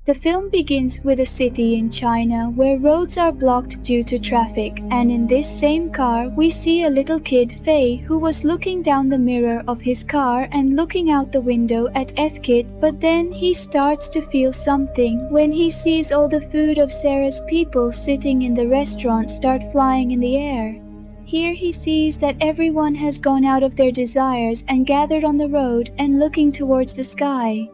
The film begins with a city in China where roads are blocked due to traffic, and in this same car we see a little kid Faye who was looking down the mirror of his car and looking out the window at Ethkit, but then he starts to feel something when he sees all the food of Sarah's people sitting in the restaurant start flying in the air. Here he sees that everyone has gone out of their desires and gathered on the road and looking towards the sky.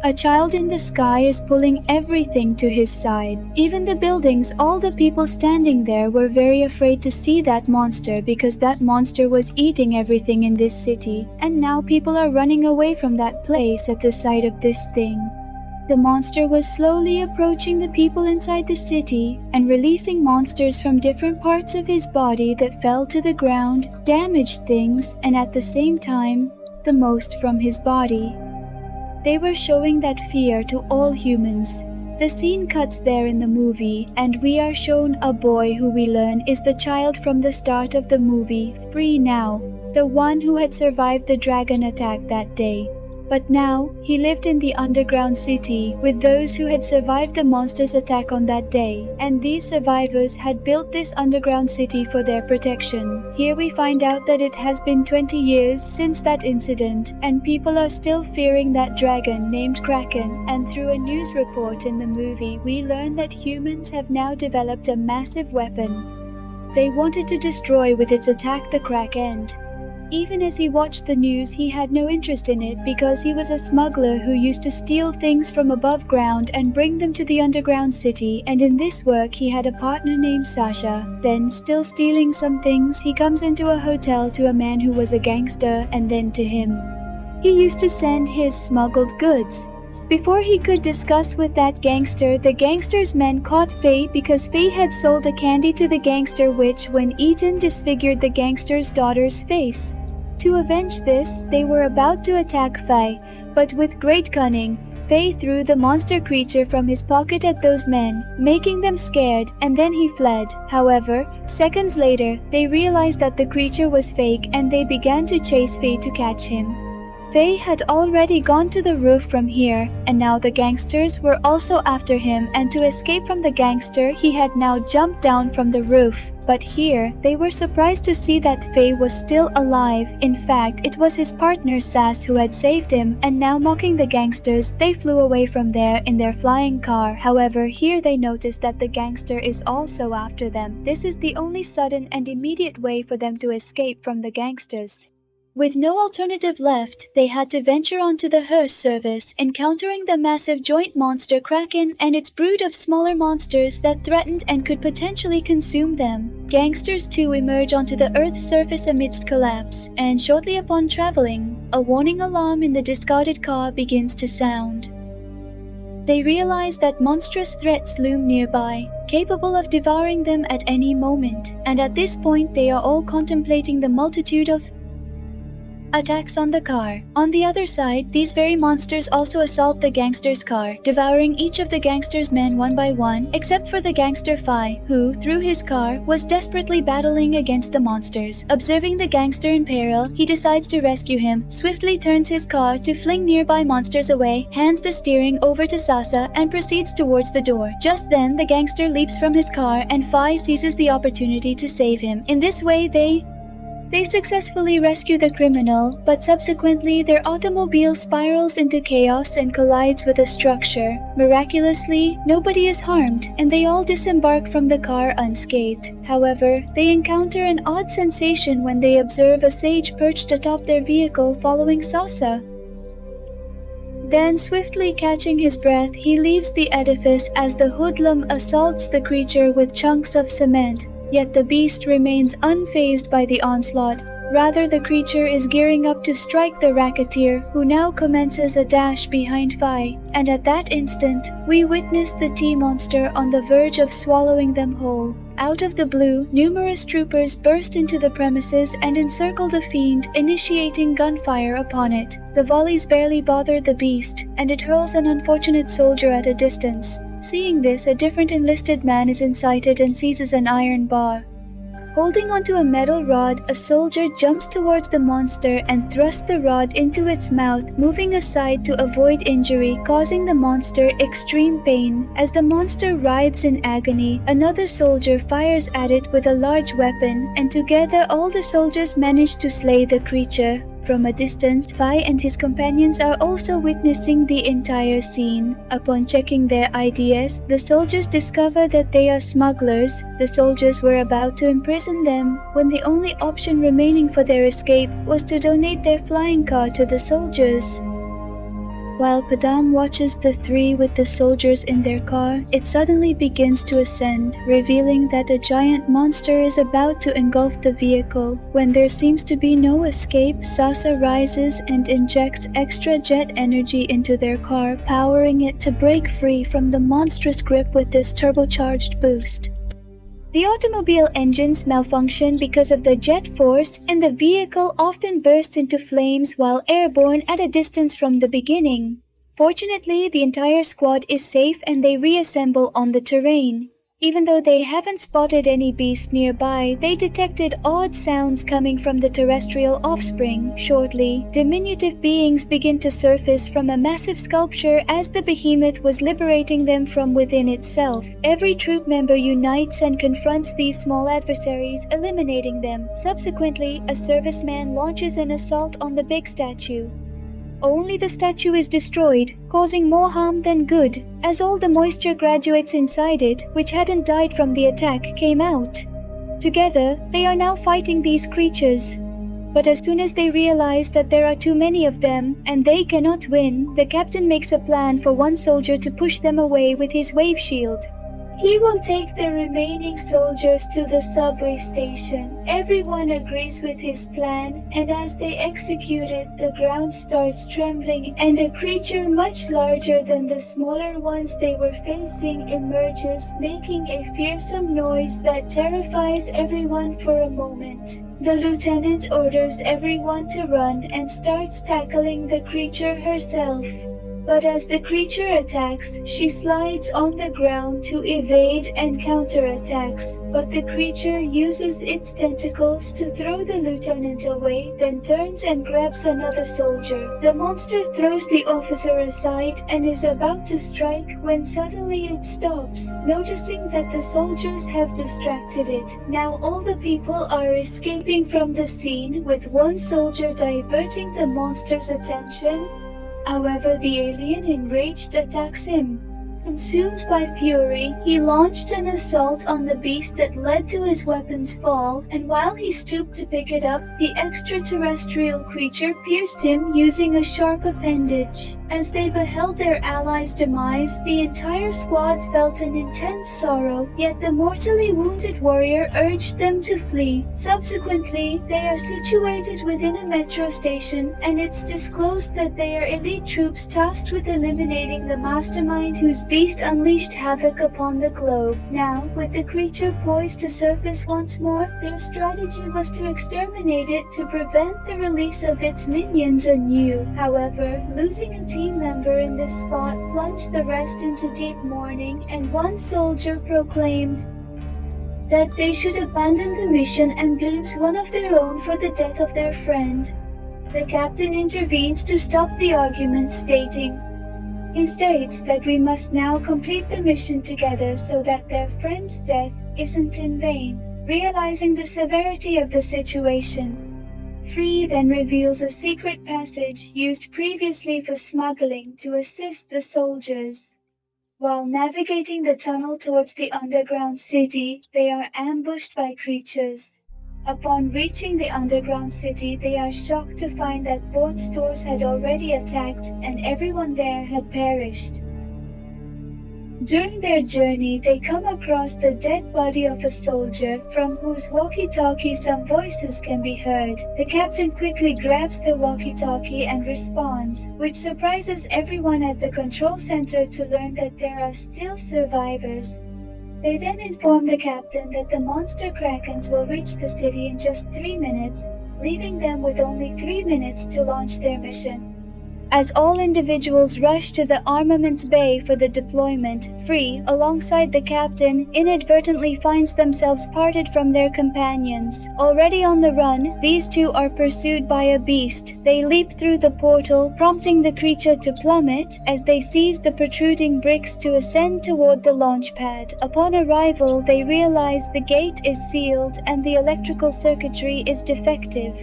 A child in the sky is pulling everything to his side. Even the buildings, all the people standing there were very afraid to see that monster because that monster was eating everything in this city, and now people are running away from that place at the sight of this thing. The monster was slowly approaching the people inside the city and releasing monsters from different parts of his body that fell to the ground, damaged things, and at the same time, the most from his body. They were showing that fear to all humans. The scene cuts there in the movie, and we are shown a boy who we learn is the child from the start of the movie, free now, the one who had survived the dragon attack that day. But now, he lived in the underground city with those who had survived the monster's attack on that day, and these survivors had built this underground city for their protection. Here we find out that it has been 20 years since that incident, and people are still fearing that dragon named Kraken, and through a news report in the movie, we learn that humans have now developed a massive weapon they wanted to destroy with its attack the Kraken. Even as he watched the news, he had no interest in it because he was a smuggler who used to steal things from above ground and bring them to the underground city, and in this work he had a partner named Sasha. Then, still stealing some things, he comes into a hotel to a man who was a gangster and then to him. He used to send his smuggled goods. Before he could discuss with that gangster, the gangster's men caught Faye because Faye had sold a candy to the gangster which, when eaten, disfigured the gangster's daughter's face. To avenge this, they were about to attack Faye, but with great cunning, Faye threw the monster creature from his pocket at those men, making them scared, and then he fled. However, seconds later, they realized that the creature was fake and they began to chase Faye to catch him. Faye had already gone to the roof from here, and now the gangsters were also after him, and to escape from the gangster, he had now jumped down from the roof. But here, they were surprised to see that Faye was still alive. In fact, it was his partner Sass who had saved him, and now mocking the gangsters, they flew away from there in their flying car. However, here they noticed that the gangster is also after them. This is the only sudden and immediate way for them to escape from the gangsters. With no alternative left, they had to venture onto the hearse service, encountering the massive joint monster Kraken and its brood of smaller monsters that threatened and could potentially consume them. Gangsters too emerge onto the Earth's surface amidst collapse, and shortly upon traveling, a warning alarm in the discarded car begins to sound. They realize that monstrous threats loom nearby, capable of devouring them at any moment, and at this point they are all contemplating the multitude of attacks on the car. On the other side, these very monsters also assault the gangster's car, devouring each of the gangster's men one by one, except for the gangster Phi, who, through his car, was desperately battling against the monsters. Observing the gangster in peril, he decides to rescue him, swiftly turns his car to fling nearby monsters away, hands the steering over to Sasa, and proceeds towards the door. Just then, the gangster leaps from his car, and Phi seizes the opportunity to save him. In this way, they successfully rescue the criminal, but subsequently their automobile spirals into chaos and collides with a structure. Miraculously, nobody is harmed, and they all disembark from the car unscathed. However, they encounter an odd sensation when they observe a sage perched atop their vehicle following Sasa. Then, swiftly catching his breath, he leaves the edifice as the hoodlum assaults the creature with chunks of cement. Yet the beast remains unfazed by the onslaught. Rather, the creature is gearing up to strike the racketeer, who now commences a dash behind Phi, and at that instant, we witness the T-monster on the verge of swallowing them whole. Out of the blue, numerous troopers burst into the premises and encircle the fiend, initiating gunfire upon it. The volleys barely bother the beast, and it hurls an unfortunate soldier at a distance. Seeing this, a different enlisted man is incited and seizes an iron bar. Holding onto a metal rod, a soldier jumps towards the monster and thrusts the rod into its mouth, moving aside to avoid injury, causing the monster extreme pain. As the monster writhes in agony, another soldier fires at it with a large weapon, and together all the soldiers manage to slay the creature. From a distance, Fai and his companions are also witnessing the entire scene. Upon checking their IDs, the soldiers discover that they are smugglers. The soldiers were about to imprison them when the only option remaining for their escape was to donate their flying car to the soldiers. While Padam watches the three with the soldiers in their car, it suddenly begins to ascend, revealing that a giant monster is about to engulf the vehicle. When there seems to be no escape, Sasa rises and injects extra jet energy into their car, powering it to break free from the monstrous grip with this turbocharged boost. The automobile engines malfunction because of the jet force, and the vehicle often bursts into flames while airborne at a distance from the beginning. Fortunately, the entire squad is safe and they reassemble on the terrain. Even though they haven't spotted any beasts nearby, they detected odd sounds coming from the terrestrial offspring. Shortly, diminutive beings begin to surface from a massive sculpture as the behemoth was liberating them from within itself. Every troop member unites and confronts these small adversaries, eliminating them. Subsequently, a serviceman launches an assault on the big statue. Only the statue is destroyed, causing more harm than good, as all the moisture graduates inside it, which hadn't died from the attack, came out. Together, they are now fighting these creatures. But as soon as they realize that there are too many of them, and they cannot win, the captain makes a plan for one soldier to push them away with his wave shield. He will take the remaining soldiers to the subway station. Everyone agrees with his plan, and as they execute it, the ground starts trembling and a creature much larger than the smaller ones they were facing emerges, making a fearsome noise that terrifies everyone for a moment. The lieutenant orders everyone to run and starts tackling the creature herself. But as the creature attacks, she slides on the ground to evade and counterattacks. But the creature uses its tentacles to throw the lieutenant away, then turns and grabs another soldier. The monster throws the officer aside and is about to strike when suddenly it stops, noticing that the soldiers have distracted it. Now all the people are escaping from the scene, with one soldier diverting the monster's attention. However, the alien enraged attacks him. Consumed by fury, he launched an assault on the beast that led to his weapon's fall, and while he stooped to pick it up, the extraterrestrial creature pierced him using a sharp appendage. As they beheld their allies' demise, the entire squad felt an intense sorrow, yet the mortally wounded warrior urged them to flee. Subsequently, they are situated within a metro station, and it's disclosed that they are elite troops tasked with eliminating the mastermind whose beast unleashed havoc upon the globe. Now, with the creature poised to surface once more, their strategy was to exterminate it to prevent the release of its minions anew. However, losing a team member in this spot plunged the rest into deep mourning, and one soldier proclaimed that they should abandon the mission and blames one of their own for the death of their friend. The captain intervenes to stop the argument, stating, he states that we must now complete the mission together so that their friend's death isn't in vain. Realizing the severity of the situation, Free then reveals a secret passage used previously for smuggling to assist the soldiers. While navigating the tunnel towards the underground city, they are ambushed by creatures. Upon reaching the underground city, they are shocked to find that both stores had already attacked and everyone there had perished. During their journey, they come across the dead body of a soldier, from whose walkie-talkie some voices can be heard. The captain quickly grabs the walkie-talkie and responds, which surprises everyone at the control center to learn that there are still survivors. They then inform the captain that the monster krakens will reach the city in just 3 minutes, leaving them with only 3 minutes to launch their mission. as all individuals rush to the armaments bay for the deployment. Free, alongside the captain, inadvertently finds themselves parted from their companions. Already on the run, these two are pursued by a beast. They leap through the portal, prompting the creature to plummet as they seize the protruding bricks to ascend toward the launch pad. Upon arrival, they realize the gate is sealed and the electrical circuitry is defective.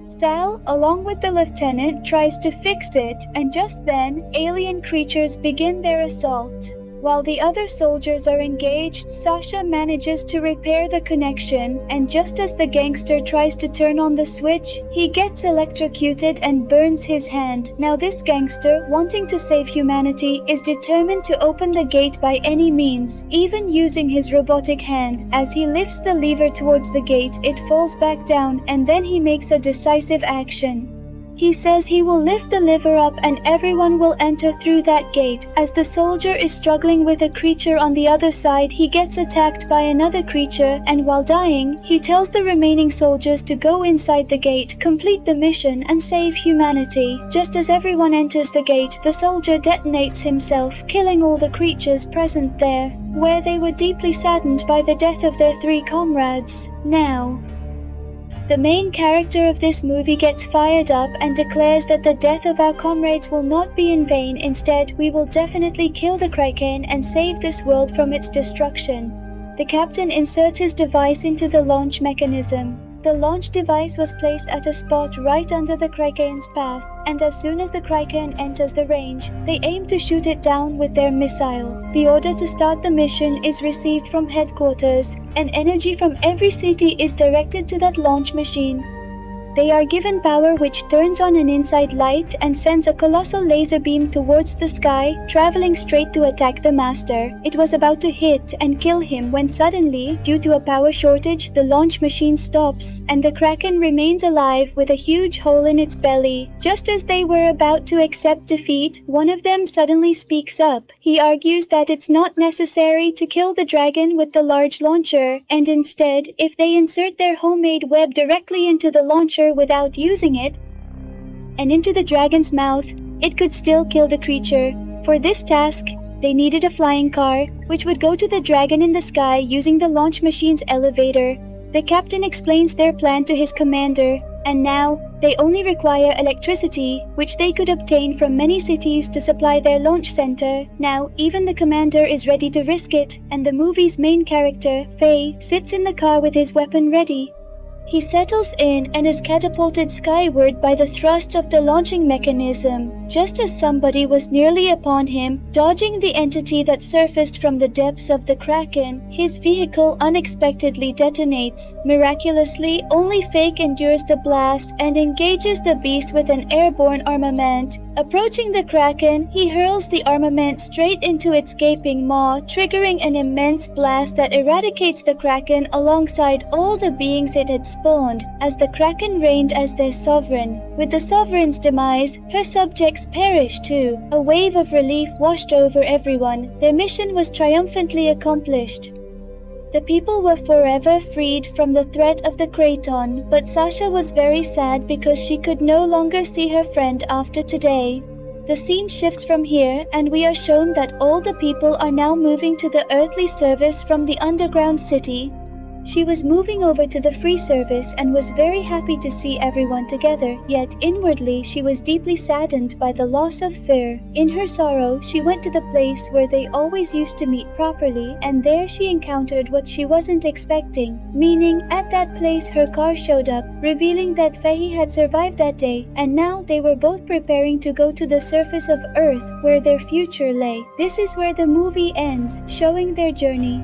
Sal, along with the lieutenant, tries to fix it, and just then, alien creatures begin their assault. While the other soldiers are engaged, Sasha manages to repair the connection, and just as the gangster tries to turn on the switch, he gets electrocuted and burns his hand. Now this gangster, wanting to save humanity, is determined to open the gate by any means, even using his robotic hand. As he lifts the lever towards the gate, it falls back down, and then he makes a decisive action. He says he will lift the lever up and everyone will enter through that gate. As the soldier is struggling with a creature on the other side, he gets attacked by another creature, and while dying, he tells the remaining soldiers to go inside the gate, complete the mission, and save humanity. Just as everyone enters the gate, the soldier detonates himself, killing all the creatures present there, where they were deeply saddened by the death of their 3 comrades. Now, the main character of this movie gets fired up and declares that the death of our comrades will not be in vain. Instead, we will definitely kill the Kraken and save this world from its destruction. The captain inserts his device into the launch mechanism. The launch device was placed at a spot right under the Kraken's path, and as soon as the Kraken enters the range, they aim to shoot it down with their missile. The order to start the mission is received from headquarters, and energy from every city is directed to that launch machine. They are given power which turns on an inside light and sends a colossal laser beam towards the sky, traveling straight to attack the master. It was about to hit and kill him when suddenly, due to a power shortage, the launch machine stops, and the Kraken remains alive with a huge hole in its belly. Just as they were about to accept defeat, one of them suddenly speaks up. He argues that it's not necessary to kill the dragon with the large launcher, and instead, if they insert their homemade web directly into the launcher without using it, and into the dragon's mouth, it could still kill the creature. For this task, they needed a flying car, which would go to the dragon in the sky using the launch machine's elevator. The captain explains their plan to his commander, and now, they only require electricity, which they could obtain from many cities to supply their launch center. Now, even the commander is ready to risk it, and the movie's main character, Faye, sits in the car with his weapon ready. He settles in and is catapulted skyward by the thrust of the launching mechanism. Just as somebody was nearly upon him, dodging the entity that surfaced from the depths of the Kraken, his vehicle unexpectedly detonates. Miraculously, only Fake endures the blast and engages the beast with an airborne armament. Approaching the Kraken, he hurls the armament straight into its gaping maw, triggering an immense blast that eradicates the Kraken alongside all the beings it had spawned, as the Kraken reigned as their sovereign. With the sovereign's demise, her subjects perished too. A wave of relief washed over everyone. Their mission was triumphantly accomplished. The people were forever freed from the threat of the Kraton, but Sasha was very sad because she could no longer see her friend after today. The scene shifts from here, and we are shown that all the people are now moving to the earthly service from the underground city. She was moving over to the free service and was very happy to see everyone together, yet inwardly she was deeply saddened by the loss of Fir. In her sorrow, she went to the place where they always used to meet properly, and there she encountered what she wasn't expecting, meaning at that place her car showed up, revealing that Faye had survived that day, and now they were both preparing to go to the surface of Earth where their future lay. This is where the movie ends, showing their journey.